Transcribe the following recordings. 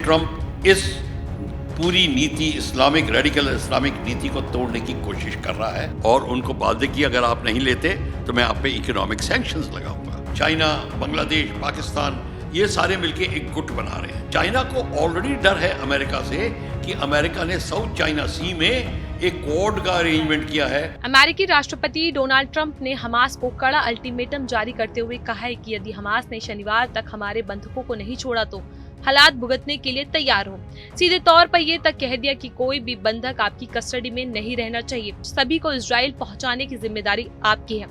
Trump इस पूरी नीति इस्लामिक रेडिकल इस्लामिक नीति को तोड़ने की कोशिश कर रहा है और उनको वादे की अगर आप नहीं लेते तो मैं आप पे इकोनॉमिक सैंक्शंस लगाऊंगा। चाइना, बांग्लादेश, पाकिस्तान ये सारे मिलके एक गुट बना रहे हैं। चाइना को ऑलरेडी डर है अमेरिका से कि अमेरिका ने साउथ चाइना सी में एक क्वाड का अरेंजमेंट किया है। अमेरिकी राष्ट्रपति डोनाल्ड ट्रंप ने हमास को कड़ा अल्टीमेटम जारी करते हुए कहा है कि यदि हमास ने शनिवार तक हमारे बंधकों को नहीं छोड़ा तो हालात भुगतने के लिए तैयार हो। सीधे तौर पर ये तक कह दिया कि कोई भी बंधक आपकी कस्टडी में नहीं रहना चाहिए, सभी को इजराइल पहुंचाने की जिम्मेदारी आपकी है।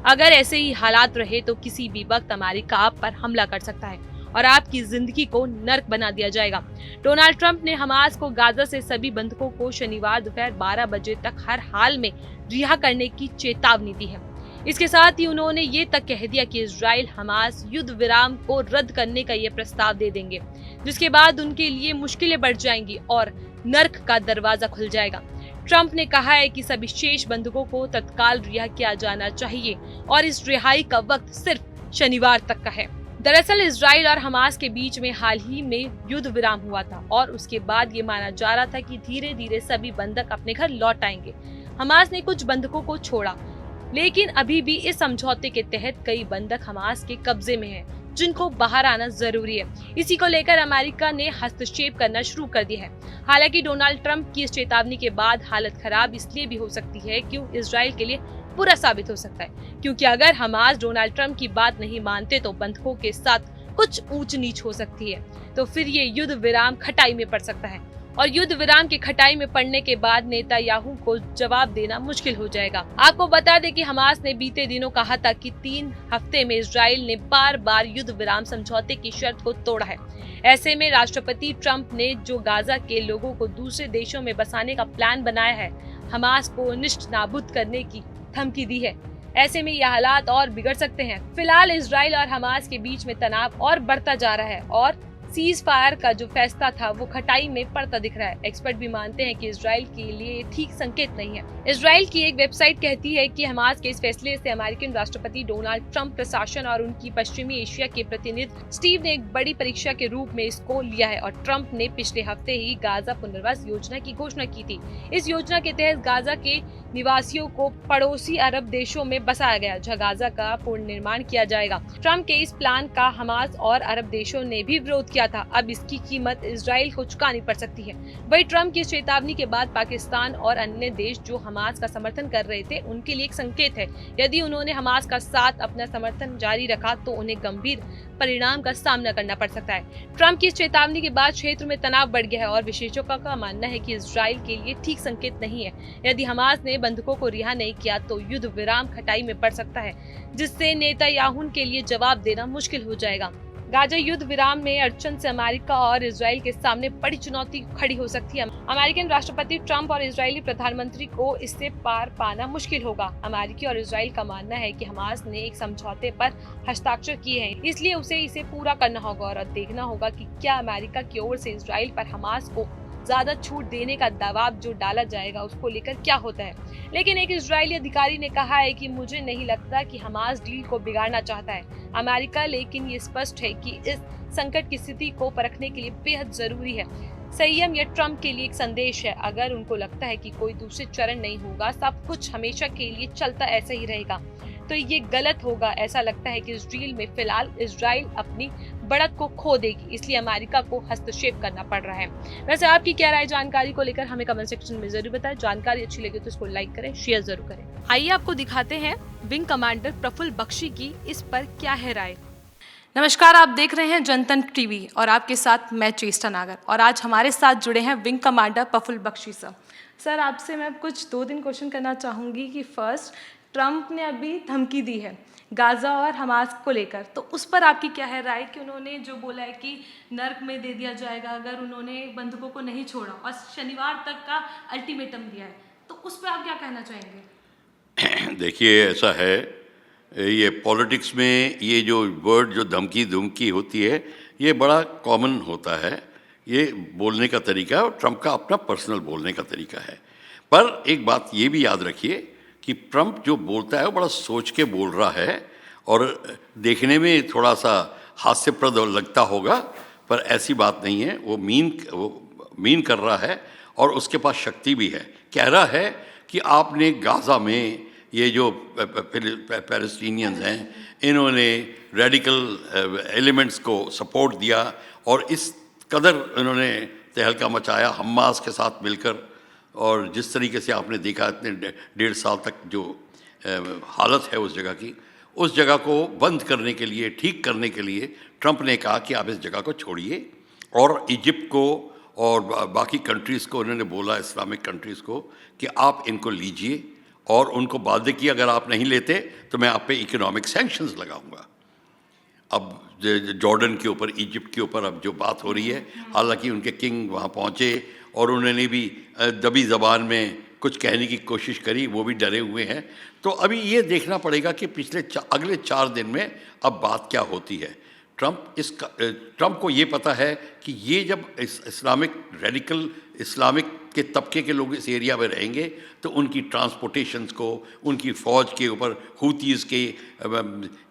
अगर ऐसे ही हालात रहे तो किसी भी वक्त अमेरिका आप पर हमला कर सकता है और आपकी जिंदगी को नर्क बना दिया जाएगा। डोनाल्ड ट्रंप ने हमास को गाजा से सभी बंधकों को शनिवार दोपहर 12 बजे तक हर हाल में रिहा करने की चेतावनी दी है। इसके साथ ही उन्होंने ये तक कह दिया कि इजराइल हमास युद्ध विराम को रद्द करने का ये प्रस्ताव दे देंगे, जिसके बाद उनके लिए मुश्किलें बढ़ जाएंगी और नर्क का दरवाजा खुल जाएगा। ट्रंप ने कहा है कि सभी शेष बंधकों को तत्काल रिहा किया जाना चाहिए और इस रिहाई का वक्त सिर्फ शनिवार तक का है। दरअसल इजराइल और हमास के बीच में हाल ही में युद्ध विराम हुआ था और उसके बाद ये माना जा रहा था कि धीरे धीरे सभी बंधक अपने घर लौट आएंगे। हमास ने कुछ बंधकों को छोड़ा, लेकिन अभी भी इस समझौते के तहत कई बंधक हमास के कब्जे में हैं, जिनको बाहर आना जरूरी है। इसी को लेकर अमेरिका ने हस्तक्षेप करना शुरू कर दिया है। हालांकि डोनाल्ड ट्रंप की इस चेतावनी के बाद हालत खराब इसलिए भी हो सकती है क्योंकि इजराइल के लिए बुरा साबित हो सकता है, क्योंकि अगर हमास डोनाल्ड ट्रंप की बात नहीं मानते तो बंधकों के साथ कुछ ऊंच नीच हो सकती है, तो फिर ये युद्ध विराम खटाई में पड़ सकता है और युद्ध विराम की खटाई में पड़ने के बाद नेतायाहू को जवाब देना मुश्किल हो जाएगा। आपको बता दें कि हमास ने बीते दिनों कहा था कि 3 हफ्ते में इजराइल ने बार बार युद्ध विराम समझौते की शर्त को तोड़ा है। ऐसे में राष्ट्रपति ट्रंप ने जो गाजा के लोगों को दूसरे देशों में बसाने का प्लान बनाया है, हमास को निष्ठ नाबूद करने की धमकी दी है। ऐसे में यह हालात और बिगड़ सकते हैं। फिलहाल इजराइल और हमास के बीच में तनाव और बढ़ता जा रहा है और सीज फायर का जो फैसला था वो खटाई में पड़ता दिख रहा है। एक्सपर्ट भी मानते हैं कि इजराइल के लिए ठीक संकेत नहीं है। इजराइल की एक वेबसाइट कहती है कि हमास के इस फैसले से अमेरिकन राष्ट्रपति डोनाल्ड ट्रंप प्रशासन और उनकी पश्चिमी एशिया के प्रतिनिधि स्टीव ने एक बड़ी परीक्षा के रूप में इसको लिया है और ट्रंप ने पिछले हफ्ते ही गाजा पुनर्वास योजना की घोषणा की थी। इस योजना के तहत गाजा के निवासियों को पड़ोसी अरब देशों में बसाया गया, जहाँ गाजा का पुनर्निर्माण किया जाएगा। ट्रंप के इस प्लान का हमास और अरब देशों ने भी विरोध किया था। अब इसकी कीमत इजराइल को चुकानी पड़ सकती है। वही ट्रंप की चेतावनी के बाद पाकिस्तान और अन्य देश जो हमास का समर्थन कर रहे थे उनके लिए एक संकेत है। यदि उन्होंने हमास का साथ अपना समर्थन जारी रखा तो उन्हें गंभीर परिणाम का सामना करना पड़ सकता है। ट्रंप की चेतावनी के बाद क्षेत्र में तनाव बढ़ गया है और विशेषज्ञों का मानना है कि इजराइल के लिए ठीक संकेत नहीं है। यदि हमास ने बंधकों को रिहा नहीं किया तो युद्ध विराम खटाई में पड़ सकता है, जिससे नेतायाहू के लिए जवाब देना मुश्किल हो जाएगा। गाजा युद्ध विराम में अड़चन से अमेरिका और इजराइल के सामने बड़ी चुनौती खड़ी हो सकती है। अमेरिकन राष्ट्रपति ट्रंप और इजरायली प्रधानमंत्री को इससे पार पाना मुश्किल होगा। अमेरिकी और इजराइल का मानना है कि हमास ने एक समझौते पर हस्ताक्षर किए हैं, इसलिए उसे इसे पूरा करना होगा और देखना होगा कि क्या अमेरिका की ओर से इजराइल पर हमास को ज्यादा छूट देने का दबाव जो डाला जाएगा उसको लेकर क्या होता है। लेकिन एक इजरायली अधिकारी ने कहा है कि मुझे नहीं लगता कि हमास डील को बिगाड़ना चाहता है। अमेरिका लेकिन ये स्पष्ट है कि इस संकट की स्थिति को परखने के लिए बेहद जरूरी है। संयम या ट्रंप के लिए एक संदेश है। अगर उनको लगता है कि कोई दूसरे चरण नहीं होगा, सब कुछ हमेशा के लिए चलता ऐसा ही रहेगा, तो ये गलत होगा। ऐसा लगता है कि इस डील में फिलहाल इजराइल अपनी बढ़त को खो देगी, इसलिए अमेरिका को हस्तक्षेप करना पड़ रहा है। वैसे आपकी क्या राय जानकारी को लेकर हमें कमेंट सेक्शन में जरूर बताएं। जानकारी अच्छी लगे तो इसको लाइक करें, शेयर जरूर करें। आइए आपको दिखाते हैं विंग कमांडर प्रफुल्ल बख्शी की इस पर क्या है राय। नमस्कार, आप देख रहे हैं जनतंत्र टीवी और आपके साथ मैं चेष्टा नागर और आज हमारे साथ जुड़े हैं wing commander Praful Bakshi sir. Sir, आपसे मैं कुछ 2-3 क्वेश्चन करना चाहूँगी कि फर्स्ट, ट्रंप ने अभी धमकी दी है गाजा और हमास को लेकर, तो उस पर आपकी क्या है राय कि उन्होंने जो बोला है कि नर्क में दे दिया जाएगा अगर उन्होंने बंधकों को नहीं छोड़ा और शनिवार तक का अल्टीमेटम दिया है, तो उस पर आप क्या कहना चाहेंगे? देखिए, ऐसा है, ये पॉलिटिक्स में ये जो वर्ड जो धमकी होती है ये बड़ा कॉमन होता है। ये बोलने का तरीका और ट्रंप का अपना पर्सनल बोलने का तरीका है। पर एक बात ये भी याद रखिए कि ट्रंप जो बोलता है वो बड़ा सोच के बोल रहा है और देखने में थोड़ा सा हास्यप्रद लगता होगा, पर ऐसी बात नहीं है। वो मीन कर रहा है और उसके पास शक्ति भी है। कह रहा है कि आपने गाज़ा में ये जो पैलेस्टीनियंस हैं, इन्होंने रेडिकल एलिमेंट्स को सपोर्ट दिया और इस कदर इन्होंने तहलका मचाया हमास के साथ मिलकर, और जिस तरीके से आपने देखा इतने 1.5 साल तक जो हालत है उस जगह की, उस जगह को बंद करने के लिए, ठीक करने के लिए ट्रंप ने कहा कि आप इस जगह को छोड़िए। और इजिप्ट को और बाकी कंट्रीज़ को उन्होंने बोला, इस्लामिक कंट्रीज़ को, कि आप इनको लीजिए और उनको वादे किए अगर आप नहीं लेते तो मैं आप पे इकोनॉमिक सैंक्शंस लगाऊंगा। अब जॉर्डन के ऊपर, इजिप्ट के ऊपर अब जो बात हो रही है, हालांकि उनके किंग वहाँ पहुँचे और उन्होंने भी दबी ज़बान में कुछ कहने की कोशिश करी, वो भी डरे हुए हैं। तो अभी ये देखना पड़ेगा कि अगले 4 दिन में अब बात क्या होती है। ट्रंप को ये पता है कि ये जब रेडिकल इस्लामिक के तबके के लोग इस एरिया में रहेंगे तो उनकी ट्रांसपोर्टेशंस को, उनकी फ़ौज के ऊपर हुतीज़ के,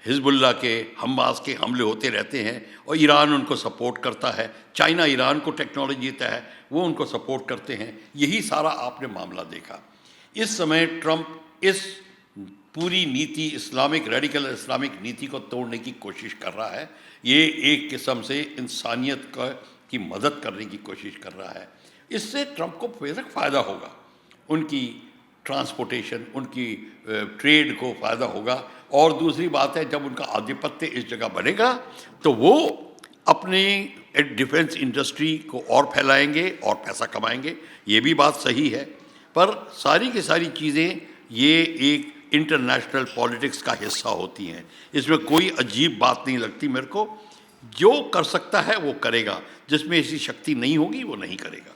हिजबुल्लाह के, हमास के हमले होते रहते हैं और ईरान उनको सपोर्ट करता है। चाइना ईरान को टेक्नोलॉजी देता है, वो उनको सपोर्ट करते हैं। यही सारा आपने मामला देखा। इस समय ट्रंप इस पूरी नीति, रेडिकल इस्लामिक नीति को तोड़ने की कोशिश कर रहा है। ये एक किस्म से इंसानियत की मदद करने की कोशिश कर रहा है। इससे ट्रंप को बेशक फ़ायदा होगा, उनकी ट्रांसपोर्टेशन, उनकी ट्रेड को फ़ायदा होगा। और दूसरी बात है, जब उनका आधिपत्य इस जगह बनेगा तो वो अपनी डिफेंस इंडस्ट्री को और फैलाएंगे और पैसा कमाएंगे। ये भी बात सही है, पर सारी की सारी चीज़ें ये एक इंटरनेशनल पॉलिटिक्स का हिस्सा होती हैं। इसमें कोई अजीब बात नहीं लगती मेरे को। जो कर सकता है वो करेगा, जिसमें ऐसी शक्ति नहीं होगी वो नहीं करेगा।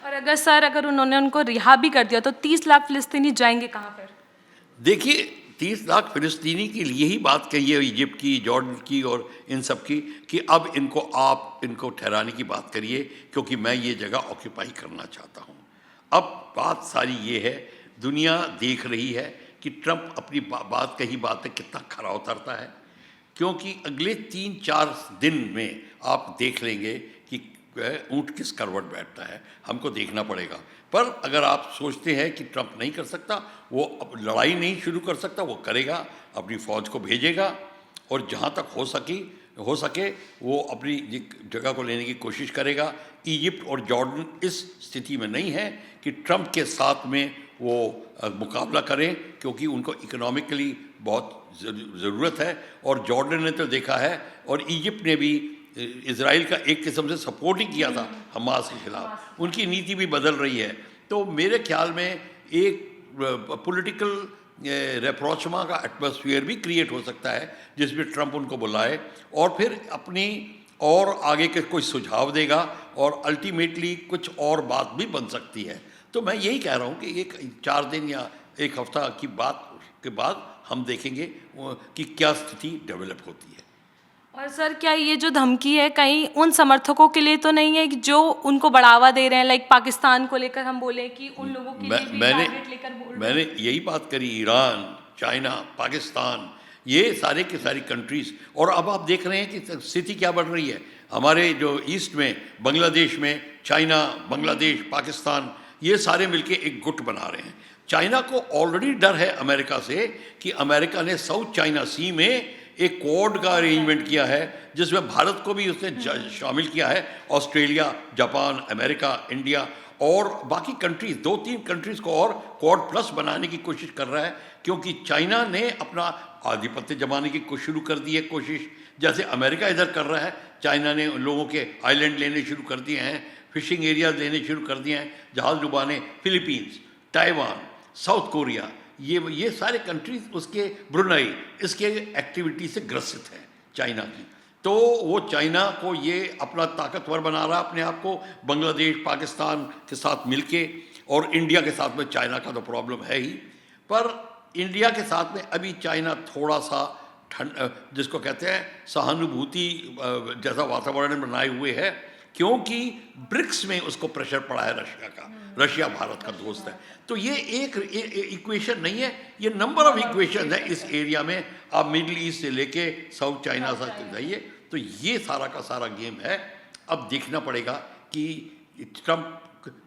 और अगर उन्होंने उनको रिहा भी कर दिया तो 30 लाख फिलिस्तीनी जाएंगे कहाँ फिर? देखिए, 30 लाख फिलिस्तीनी की यही बात कही है इजिप्ट की, जॉर्डन की और इन सब की, कि अब इनको ठहराने की बात करिए क्योंकि मैं ये जगह ऑक्यूपाई करना चाहता हूँ। अब बात सारी ये है, दुनिया देख रही है कि ट्रंप अपनी बात कही बात पे कितना खरा उतरता है, क्योंकि अगले 3-4 दिन में आप देख लेंगे कि ऊँट किस करवट बैठता है। हमको देखना पड़ेगा। पर अगर आप सोचते हैं कि ट्रंप नहीं कर सकता, वो अब लड़ाई नहीं शुरू कर सकता, वो करेगा, अपनी फ़ौज को भेजेगा और जहाँ तक हो सके वो अपनी जगह को लेने की कोशिश करेगा। इजिप्ट और जॉर्डन इस स्थिति में नहीं है कि ट्रंप के साथ में वो मुकाबला करें, क्योंकि उनको इकोनॉमिकली बहुत ज़रूरत है। और जॉर्डन ने तो देखा है और इजिप्ट ने भी इज़राइल का एक किस्म से सपोर्ट ही किया था हमास के ख़िलाफ़। उनकी नीति भी बदल रही है। तो मेरे ख्याल में एक पॉलिटिकल रेप्रोचमा का एटमॉस्फेयर भी क्रिएट हो सकता है, जिसमें ट्रंप उनको बुलाए और फिर अपनी और आगे के कोई सुझाव देगा और अल्टीमेटली कुछ और बात भी बन सकती है। तो मैं यही कह रहा हूँ कि एक 4 दिन या 1 हफ्ता की बात के बाद हम देखेंगे कि क्या स्थिति डेवलप होती है। और सर, क्या ये जो धमकी है कहीं उन समर्थकों के लिए तो नहीं है कि जो उनको बढ़ावा दे रहे हैं, लाइक पाकिस्तान को लेकर हम बोले कि उन लोगों के लिए भी टारगेट लेकर बोल रहे हैं? मैंने यही बात करी, ईरान, चाइना, पाकिस्तान, ये सारे के सारी कंट्रीज़। और अब आप देख रहे हैं कि स्थिति क्या बढ़ रही है हमारे जो ईस्ट में, बांग्लादेश में, चाइना, बांग्लादेश, पाकिस्तान, ये सारे मिलके एक गुट बना रहे हैं। चाइना को ऑलरेडी डर है अमेरिका से कि अमेरिका ने साउथ चाइना सी में एक क्वाड का अरेंजमेंट किया है, जिसमें भारत को भी उसने शामिल किया है। ऑस्ट्रेलिया, जापान, अमेरिका, इंडिया और बाकी कंट्रीज़, 2-3 कंट्रीज़ को और क्वाड प्लस बनाने की कोशिश कर रहा है, क्योंकि चाइना ने अपना आधिपत्य जमाने की शुरू कर दी है कोशिश। जैसे अमेरिका इधर कर रहा है, चाइना ने उन लोगों के आइलैंड लेने शुरू कर दिए हैं, फिशिंग एरियाज लेने शुरू कर दिए हैं, जहाज़ डुबाने। फिलीपींस, ताइवान, साउथ कोरिया, ये सारे कंट्रीज, उसके ब्रुनई, इसके एक्टिविटी से ग्रसित है चाइना की। तो वो चाइना को ये अपना ताकतवर बना रहा है अपने आप को, बांग्लादेश, पाकिस्तान के साथ मिलके, और इंडिया के साथ में चाइना का तो प्रॉब्लम है ही। पर इंडिया के साथ में अभी चाइना थोड़ा सा जिसको कहते हैं सहानुभूति जैसा वातावरण बनाए हुए है, क्योंकि ब्रिक्स में उसको प्रेशर पड़ा है रशिया का। रशिया भारत का दोस्त है। तो ये एक इक्वेशन नहीं है, ये नंबर ऑफ इक्वेशन है इस एरिया में। आप मिडिल ईस्ट से लेके साउथ चाइना तक जाइए तो ये सारा का सारा गेम है। अब देखना पड़ेगा कि ट्रम्प,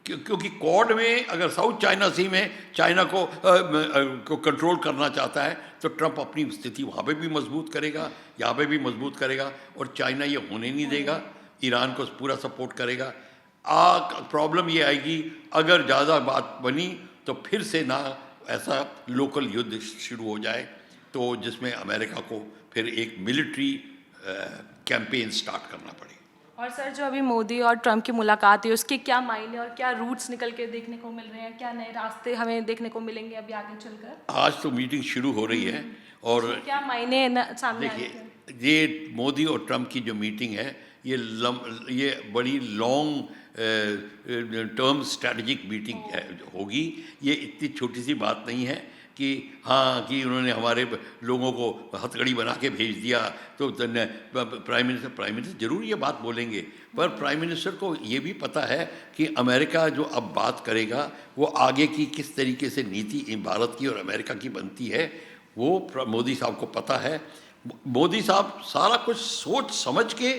क्योंकि क्वाड में अगर साउथ चाइना सी में चाइना को कंट्रोल करना चाहता है तो ट्रम्प अपनी स्थिति वहाँ पे भी मजबूत करेगा, यहाँ पे भी मजबूत करेगा, और चाइना ये होने नहीं देगा, ईरान को पूरा सपोर्ट करेगा। प्रॉब्लम ये आएगी अगर ज़्यादा बात बनी तो फिर से ना ऐसा लोकल युद्ध शुरू हो जाए, तो जिसमें अमेरिका को फिर एक मिलिट्री कैंपेन स्टार्ट करना पड़े। और सर, जो अभी मोदी और ट्रम्प की मुलाकात है उसके क्या मायने और क्या रूट्स निकल के देखने को मिल रहे हैं, क्या नए रास्ते हमें देखने को मिलेंगे अभी आगे चलकर? आज तो मीटिंग शुरू हो रही है और क्या मायने सामने देखिए, ये मोदी और ट्रम्प की जो मीटिंग है ये बड़ी लॉन्ग टर्म स्ट्रैटेजिक मीटिंग होगी। ये इतनी छोटी सी बात नहीं है कि हाँ कि उन्होंने हमारे लोगों को हथकड़ी बना के भेज दिया तो प्राइम मिनिस्टर ज़रूर ये बात बोलेंगे, पर प्राइम मिनिस्टर को ये भी पता है कि अमेरिका जो अब बात करेगा वो आगे की किस तरीके से नीति भारत की और अमेरिका की बनती है, वो मोदी साहब को पता है। मोदी साहब सारा कुछ सोच समझ के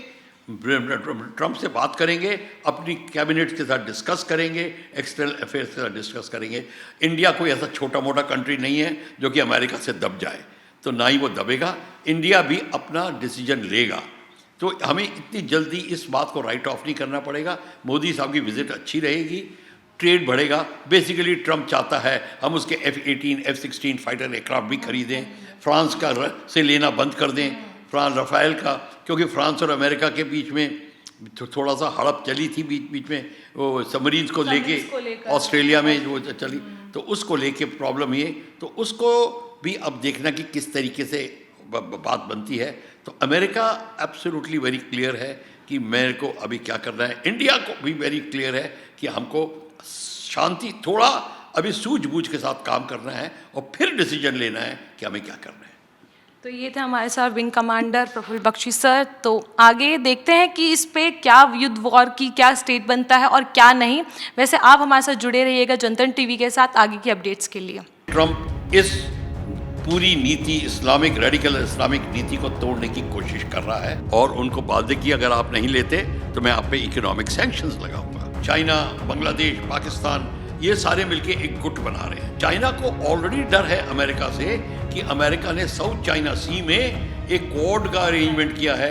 ट्रम्प से बात करेंगे, अपनी कैबिनेट के साथ डिस्कस करेंगे, एक्सटर्नल अफेयर्स के साथ डिस्कस करेंगे। इंडिया कोई ऐसा छोटा मोटा कंट्री नहीं है जो कि अमेरिका से दब जाए, तो ना ही वो दबेगा, इंडिया भी अपना डिसीजन लेगा। तो हमें इतनी जल्दी इस बात को राइट ऑफ नहीं करना पड़ेगा। मोदी साहब की विजिट अच्छी रहेगी, ट्रेड बढ़ेगा। बेसिकली ट्रम्प चाहता है हम उसके F-18 F-16 फाइटर एयरक्राफ्ट भी खरीदें, फ्रांस का से लेना बंद कर दें, राफेल का, क्योंकि फ्रांस और अमेरिका के बीच में थोड़ा सा हड़प चली थी बीच में, वो सबमरीन्स को लेके ऑस्ट्रेलिया में वो चली, तो उसको लेके प्रॉब्लम ये, तो उसको भी अब देखना कि किस तरीके से बात बनती है। तो अमेरिका एब्सोल्युटली वेरी क्लियर है कि मेरे को अभी क्या करना है, इंडिया को भी वेरी क्लियर है कि हमको शांति, थोड़ा अभी सूझबूझ के साथ काम करना है और फिर डिसीजन लेना है कि हमें क्या करना है। तो ये थे हमारे साथ wing commander Praful Bakshi sir. तो आगे देखते हैं कि इस पे क्या युद्ध वॉर की क्या स्टेट बनता है और क्या नहीं। वैसे आप हमारे साथ जुड़े रहिएगा जनतन टीवी के साथ आगे की अपडेट्स के लिए। ट्रम्प इस पूरी नीति इस्लामिक रेडिकल इस्लामिक नीति को तोड़ने की कोशिश कर रहा है और उनको बाध्य की अगर आप नहीं लेते तो मैं आप पे इकोनॉमिक सैंक्शंस लगाऊंगा। चाइना, बांग्लादेश, पाकिस्तान, ये सारे मिलके एक गुट बना रहे हैं। चाइना को ऑलरेडी डर है अमेरिका से कि अमेरिका ने साउथ चाइना सी में एक क्वाड का अरेंजमेंट किया है